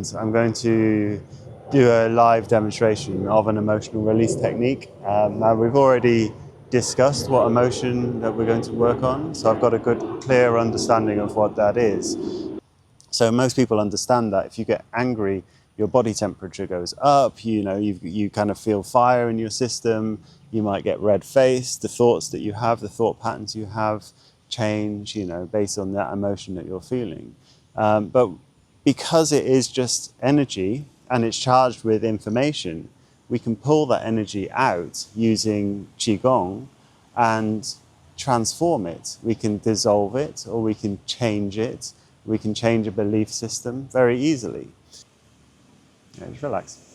I'm going to do a live demonstration of an emotional release technique. Now we've already discussed what emotion that we're going to work on, so I've got a good, clear understanding of what that is. So most people understand that if you get angry, your body temperature goes up, you kind of feel fire in your system, you might get red-faced, the thoughts that you have, the thought patterns you have change, based on that emotion that you're feeling. But because it is just energy and it's charged with information, we can pull that energy out using Qigong and transform it. We can dissolve it, or we can change it. We can change a belief system very easily. Just relax.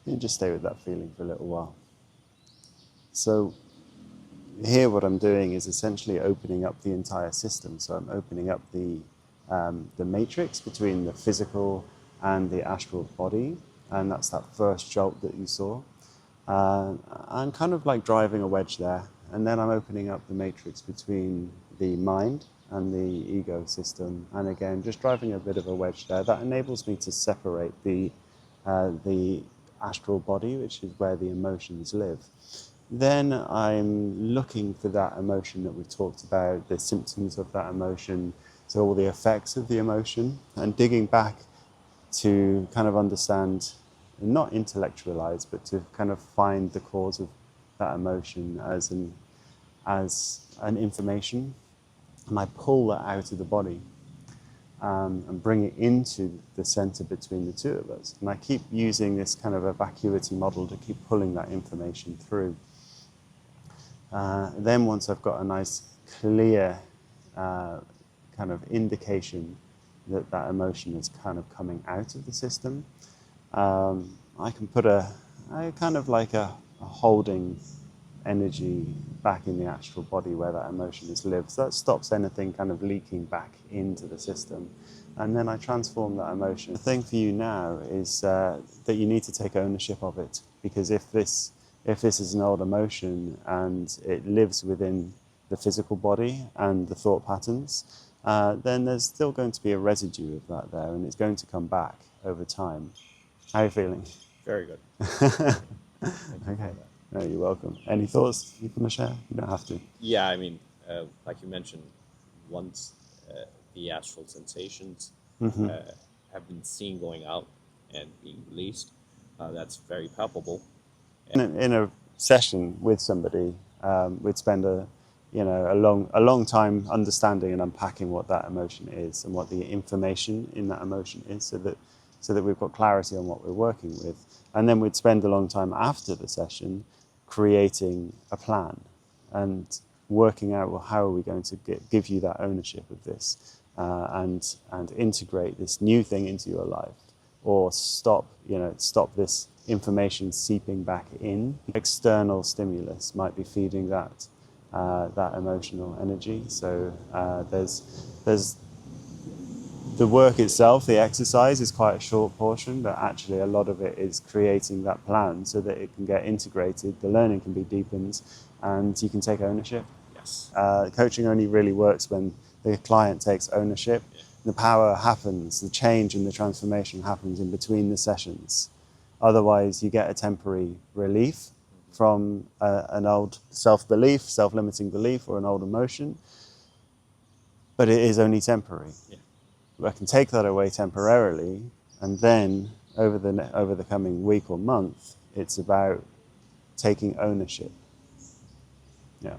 You just stay with that feeling for a little while. So here what I'm doing is essentially opening up the entire system. So I'm opening up the matrix between the physical and the astral body, and that's that first jolt that you saw. I'm kind of like driving a wedge there, and then I'm opening up the matrix between the mind and the ego system, and again just driving a bit of a wedge there. That enables me to separate the astral body, which is where the emotions live. Then I'm looking for that emotion that we've talked about, the symptoms of that emotion, so all the effects of the emotion, and digging back to kind of understand, not intellectualize, but to kind of find the cause of that emotion as an information. And I pull that out of the body and bring it into the center between the two of us. And I keep using this kind of a vacuity model to keep pulling that information through. Then once I've got a nice clear kind of indication that that emotion is kind of coming out of the system, I can put a kind of like a holding energy back in the astral body where that emotion is lived. So that stops anything kind of leaking back into the system. And then I transform that emotion. The thing for you now is that you need to take ownership of it, because if this is an old emotion and it lives within the physical body and the thought patterns, then there's still going to be a residue of that there, and it's going to come back over time. How are you feeling? Very good. Okay. No, you're welcome. Any thoughts you want to share? You don't have to. Yeah, I mean, like you mentioned, once the astral sensations have been seen going out and being released, that's very palpable. In a session with somebody, we'd spend a long time understanding and unpacking what that emotion is and what the information in that emotion is, so that we've got clarity on what we're working with. And then we'd spend a long time after the session creating a plan and working out, well, how are we going to give you that ownership of this and integrate this new thing into your life, or stop this information seeping back in. External stimulus might be feeding that emotional energy. So there's the work itself, the exercise is quite a short portion, but actually a lot of it is creating that plan so that it can get integrated, the learning can be deepened, and you can take ownership. Yes. Coaching only really works when the client takes ownership. Yeah. The power happens, the change and the transformation happens in between the sessions. Otherwise, you get a temporary relief from an old self-belief, self-limiting belief, or an old emotion, but it is only temporary. Yeah. I can take that away temporarily, and then over the coming week or month, it's about taking ownership. Yeah.